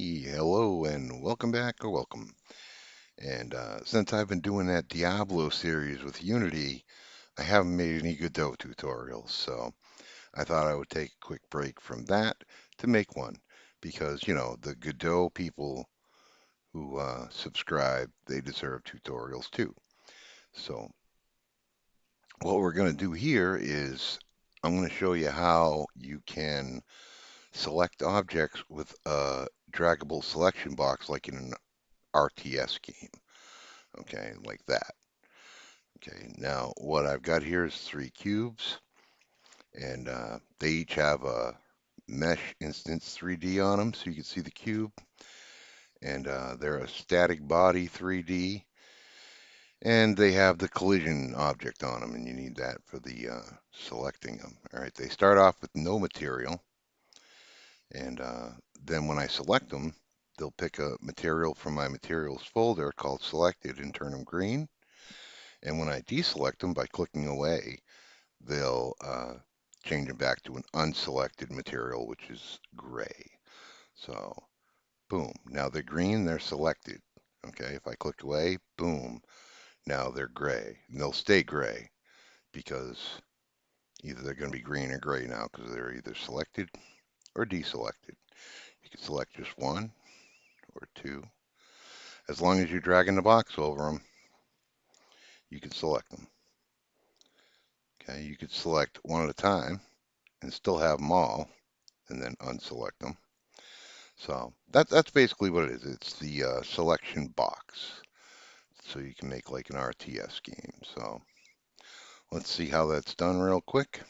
Hey, hello, and welcome back, or welcome. And since I've been doing that Diablo series with Unity, I haven't made any Godot tutorials, so I thought I would take a quick break from that to make one. Because, the Godot people who subscribe, they deserve tutorials too. So what we're going to do here is I'm going to show you how you can select objects with a draggable selection box like in an RTS game. Okay, like that. Okay, now what I've got here is three cubes, and they each have a mesh instance 3D on them, so you can see the cube, and they're a static body 3D, and they have the collision object on them, and you need that for the selecting them. All right, they start off with no material, and then when I select them, they'll pick a material from my materials folder called selected and turn them green. And when I deselect them by clicking away, they'll change them back to an unselected material, which is gray. So, boom. Now they're green, they're selected. Okay, if I click away, boom. Now they're gray. And they'll stay gray because either they're going to be green or gray now because they're either selected or deselected. You can select just one or two. As long as you're dragging the box over them, you can select them. Okay, you could select one at a time and still have them all and then unselect them. So that's basically what it is. It's the selection box. So you can make like an RTS game. So let's see how that's done real quick.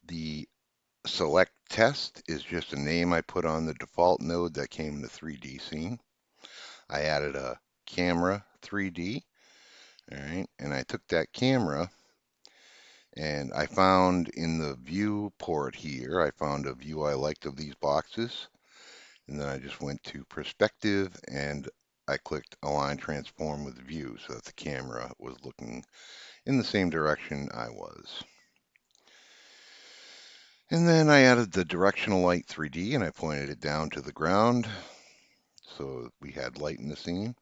The select test is just a name I put on the default node that came in the 3D scene. I added a camera 3D, all right, and I took that camera and I found in the viewport here, I found a view I liked of these boxes. And then I just went to perspective and I clicked align transform with view so that the camera was looking in the same direction I was. And then I added the directional light 3D and I pointed it down to the ground so we had light in the scene.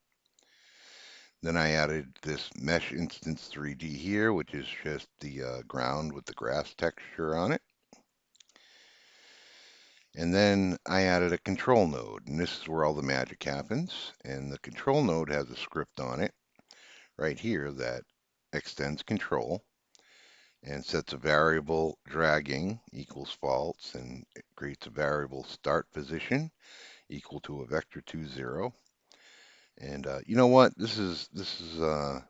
Then I added this mesh instance 3D here, which is just the ground with the grass texture on it. And then I added a control node, and this is where all the magic happens. And the control node has a script on it right here that extends control and sets a variable dragging equals false and it creates a variable start position equal to a vector2 0. And you know what? This is a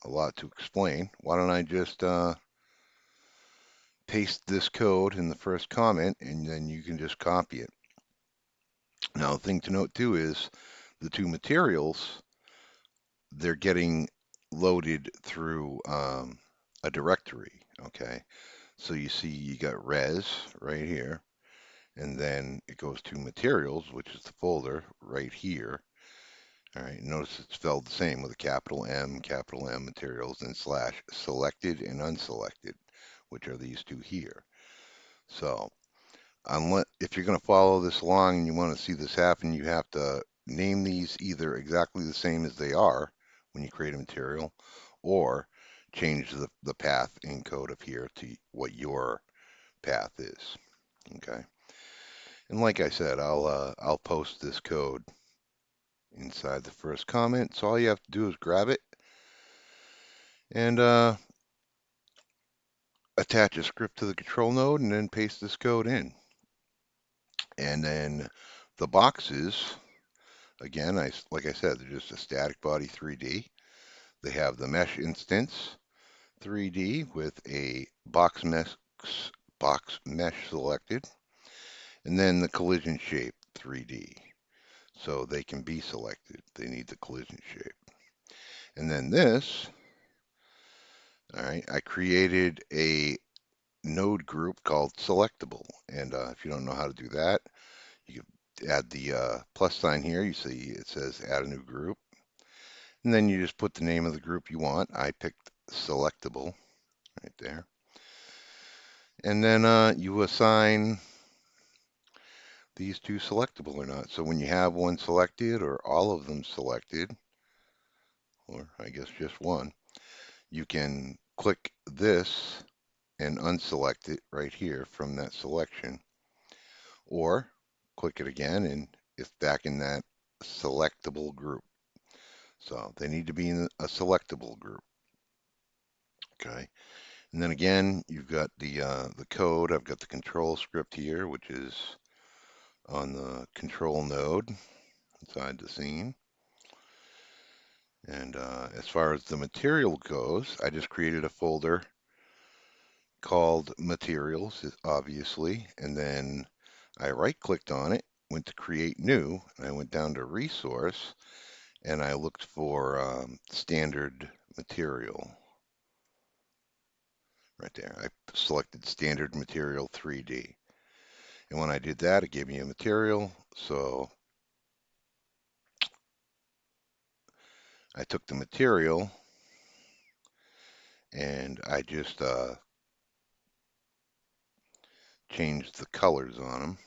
lot to explain. Why don't I just paste this code in the first comment and then you can just copy it. Now, the thing to note too is the two materials, they're getting loaded through a directory. Okay. So you see you got res right here, and then it goes to materials, which is the folder right here. All right, notice it's spelled the same with a capital M, materials, and slash selected and unselected, which are these two here. So if you're going to follow this along and you want to see this happen, you have to name these either exactly the same as they are when you create a material, or change the path in code of here to what your path is. Okay. And like I said, I'll post this code inside the first comment. So all you have to do is grab it and attach a script to the control node and then paste this code in. And then the boxes, again, like I said, they're just a static body 3D. They have the mesh instance 3D with a box mesh selected, and then the collision shape 3D. So they can be selected. They need the collision shape. And then this, all right, I created a node group called selectable. And if you don't know how to do that, you add the plus sign here. You see it says add a new group. And then you just put the name of the group you want. I picked selectable right there. And then you assign these two selectable or not. So when you have one selected or all of them selected, or I guess just one, you can click this and unselect it right here from that selection, or click it again and it's back in that selectable group. So they need to be in a selectable group. Okay. And then again, you've got the code. I've got the control script here, which is on the control node inside the scene. And as far as the material goes, I just created a folder called materials, obviously, and then I right-clicked on it, went to create new, and I went down to resource, and I looked for standard material right there. I selected standard material 3D. And when I did that, it gave me a material. So I took the material and I just changed the colors on them.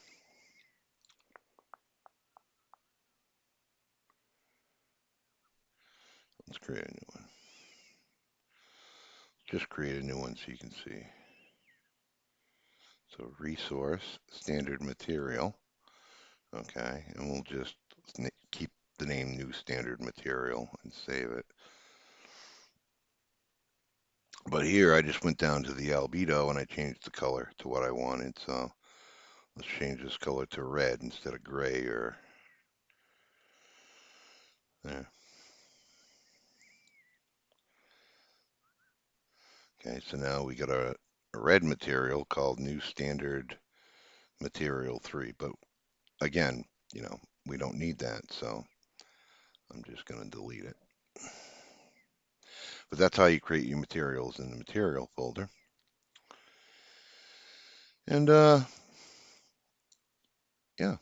Let's create a new one. Just create a new one so you can see. So resource, standard material. Okay, and we'll just keep the name new standard material and save it. But here I just went down to the albedo and I changed the color to what I wanted. So let's change this color to red instead of gray or there. Okay, so now we got a red material called new standard material 3. But again, we don't need that. So I'm just going to delete it. But that's how you create your materials in the material folder. And yeah,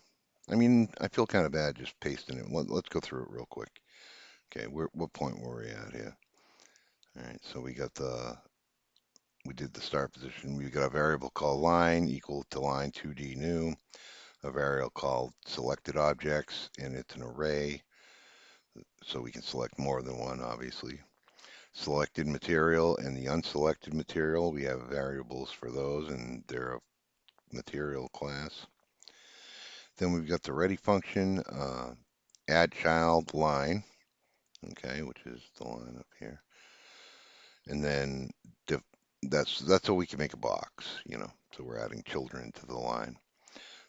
I mean, I feel kind of bad just pasting it. Let's go through it real quick. Okay, what point were we at here? All right, so we did the start position. We got a variable called line equal to line 2D new, a variable called selected objects, and it's an array, so we can select more than one, obviously. Selected material and the unselected material, we have variables for those, and they're a material class. Then we've got the ready function, add child line, okay, which is the line up here. And then that's so we can make a box. So we're adding children to the line.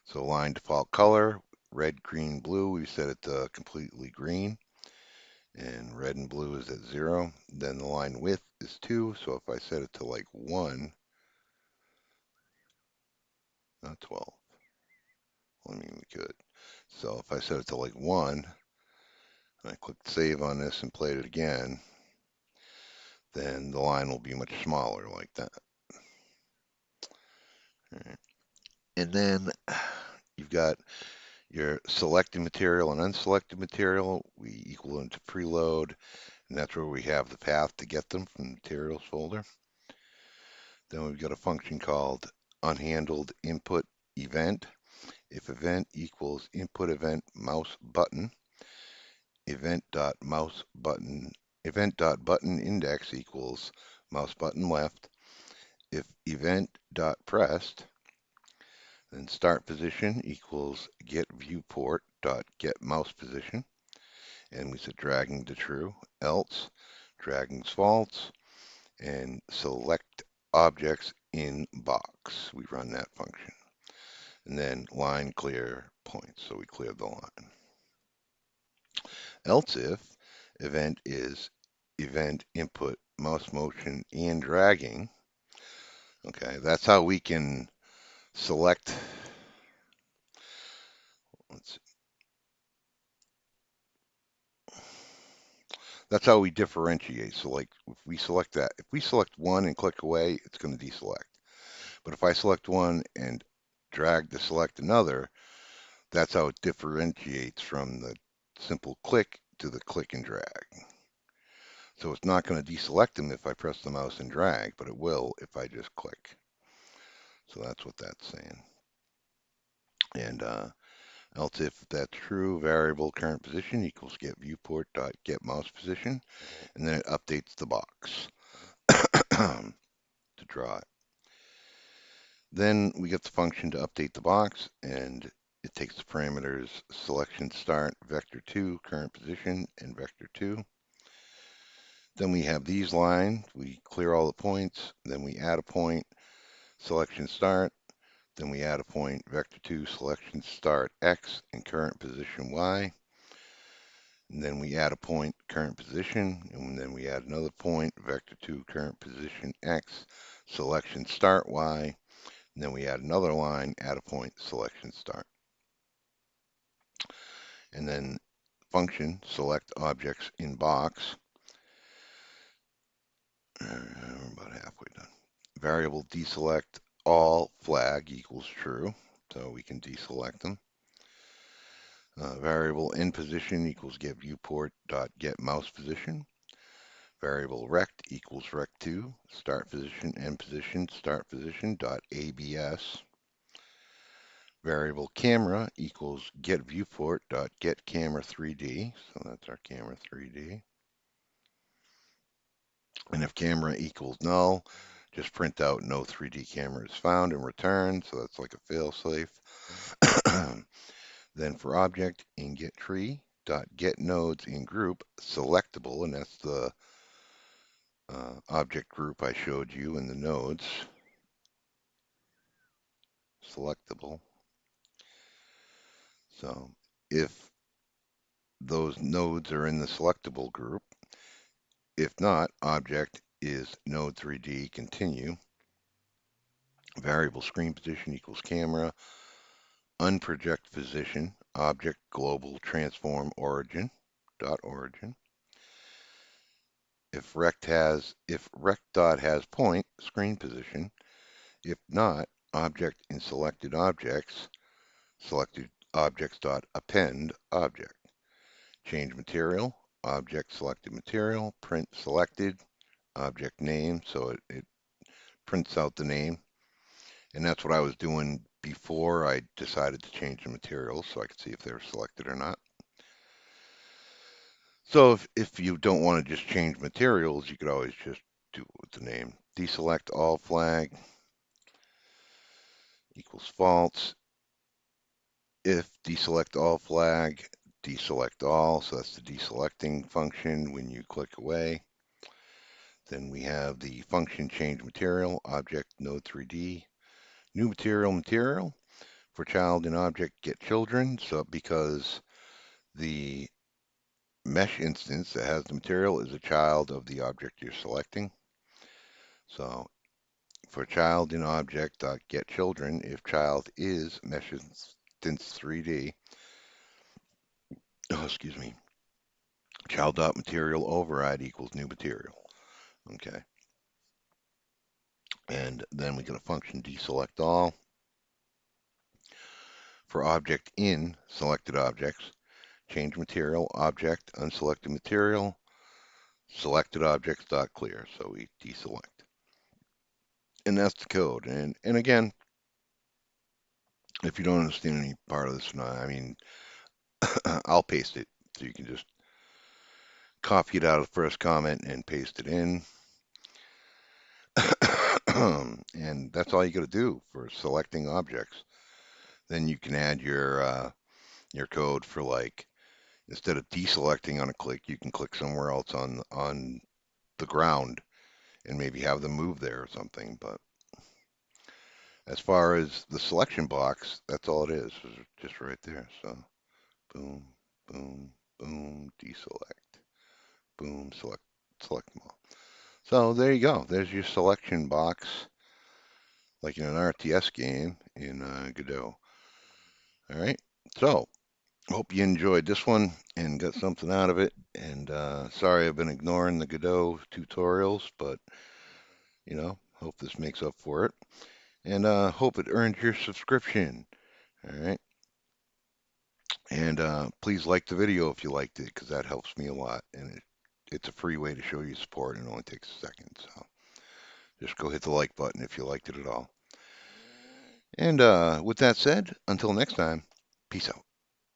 So line default color, red, green, blue, we set it to completely green. And red and blue is at 0. Then the line width is 2. So if I set it to like 1, not 12. I mean, we could. So if I set it to like 1, and I click save on this and played it again, then the line will be much smaller like that. All right. And then you've got your selected material and unselected material. We equal into preload, and that's where we have the path to get them from the materials folder. Then we've got a function called unhandled input event. If event equals input event mouse button, event.button index equals mouse button left. If event.pressed, then start position equals get viewport dot get mouse position, and we set dragging to true. Else dragging's false, and select objects in box. We run that function, and then line clear points. So we clear the line. Else if event is event input mouse motion and dragging. Okay, that's how we can select. Let's see. That's how we differentiate. So like if we select one and click away, it's going to deselect. But if I select one and drag to select another, that's how it differentiates from the simple click to the click and drag. So it's not going to deselect them if I press the mouse and drag, but it will if I just click. So that's what that's saying. And Else if that's true, variable current position equals get viewport dot get mouse position, and then it updates the box to draw it. Then we get the function to update the box, and it takes the parameters selection start, vector2, current position, and vector2. Then we have these lines. We clear all the points. Then we add a point, selection start. Then we add a point, vector2, selection start x, and current position y. And then we add a point, current position. And then we add another point, vector2, current position x, selection start y. And then we add another line, add a point, selection start. And then function, select objects in box. We're about halfway done. Variable deselect all flag equals true, so we can deselect them. Variable in position equals get viewport dot get mouse position. Variable rect equals rect2 start position end position start position dot abs. Variable camera equals get viewport dot get camera 3D, so that's our camera 3D. And if camera equals null, just print out no 3D camera is found and return, so that's like a failsafe. Then for object in get tree dot get nodes in group selectable, and that's the object group I showed you in the nodes, selectable. So if those nodes are in the selectable group, if not, object is node 3D continue. Variable screen position equals camera, unproject position, object global transform origin dot origin. If rect dot has point, screen position. If not, object in selected objects dot append object. Change material, object selected material, print selected, object name, so it prints out the name. And that's what I was doing before I decided to change the materials so I could see if they were selected or not. So if you don't want to just change materials, you could always just do it with the name. Deselect all flag equals false. If deselect all flag, deselect all, so that's the deselecting function when you click away. Then we have the function change material, object node 3D, new material. For child and object get children, so because the mesh instance that has the material is a child of the object you're selecting. So for child in object dot get children, if child is mesh instance 3D, oh, excuse me, child dot material override equals new material. Okay. And then we get a function deselect all. For object in selected objects, change material, object, unselected material, selected objects dot clear. So we deselect. And that's the code. And again, if you don't understand any part of this or not, I mean, I'll paste it so you can just copy it out of the first comment and paste it in. And that's all you got to do for selecting objects. Then you can add your code for, like, instead of deselecting on a click, you can click somewhere else on the ground and maybe have them move there or something. But as far as the selection box, that's all it is, just right there. So boom, boom, boom, deselect, boom, select them all. So there you go. There's your selection box, like in an RTS game in Godot. All right. So hope you enjoyed this one and got something out of it. And sorry I've been ignoring the Godot tutorials, but hope this makes up for it. And hope it earns your subscription. All right. And please like the video if you liked it, because that helps me a lot. And it's a free way to show you support, and it only takes a second. So just go hit the like button if you liked it at all. And with that said, until next time, peace out.